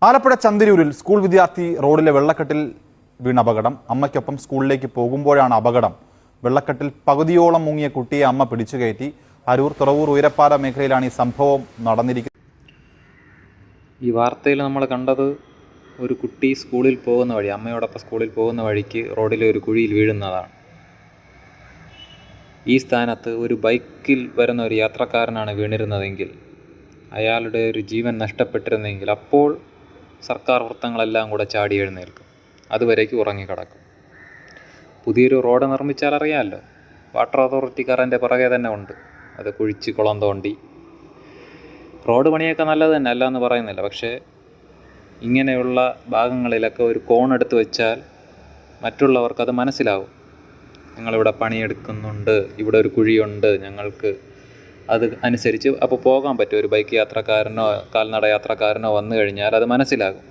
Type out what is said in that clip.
Alappuzha ചന്ദരൂരിൽ school വിദ്യാർത്ഥി റോഡിലെ വെള്ളക്കെട്ടിൽ വീണ അപകടം. അമ്മയ്ക്കൊപ്പം സ്കൂളിലേക്ക് പോകുമ്പോഴാണ് അപകടം. വെള്ളക്കെട്ടിൽ പകുതിയോളം മുങ്ങിയ കുട്ടിയെ അമ്മ പിടിച്ചുകയറ്റി. അരൂർ തുറവൂർ ഉയരപ്പാറ മേഖലയിലാണ് ഈ സംഭവം നടന്നിരിക്കുന്നത്. ഈ വാർത്തയിൽ നമ്മൾ കണ്ടത് ഒരു കുട്ടി സ്കൂളിൽ പോകുന്ന വഴി, അമ്മയോടൊപ്പം സ്കൂളിൽ പോകുന്ന വഴിക്ക് റോഡിലെ ഒരു കുഴിയിൽ വീഴുന്നതാണ്. ഈ സ്ഥാനത്ത് ഒരു ബൈക്കിൽ വരുന്ന ഒരു യാത്രക്കാരനാണ് വീണിരുന്നതെങ്കിൽ, അയാളുടെ ഒരു ജീവൻ നഷ്ടപ്പെട്ടിരുന്നെങ്കിൽ അപ്പോൾ സർക്കാർ വൃത്തങ്ങളെല്ലാം കൂടെ ചാടി എഴുന്നേൽക്കും. അതുവരേക്ക് ഉറങ്ങിക്കിടക്കും. പുതിയൊരു റോഡ് നിർമ്മിച്ചാൽ അറിയാമല്ലോ, വാട്ടർ അതോറിറ്റിക്കാർ അതിൻ്റെ പുറകെ തന്നെ ഉണ്ട്. അത് കുഴിച്ച് കുളം തോണ്ടി റോഡ് പണിയൊക്കെ നല്ലത് തന്നെ, അല്ല എന്ന് പറയുന്നില്ല. പക്ഷേ ഇങ്ങനെയുള്ള ഭാഗങ്ങളിലൊക്കെ ഒരു കോണെടുത്ത് വെച്ചാൽ മറ്റുള്ളവർക്കത് മനസ്സിലാവും. ഞങ്ങളിവിടെ പണിയെടുക്കുന്നുണ്ട്, ഇവിടെ ഒരു കുഴിയുണ്ട്, ഞങ്ങൾക്ക് അത് അനുസരിച്ച് അപ്പോൾ പോകാൻ പറ്റും. ഒരു ബൈക്ക് യാത്രക്കാരനോ കാൽനട യാത്രക്കാരനോ വന്നു കഴിഞ്ഞാൽ അത് മനസ്സിലാകും.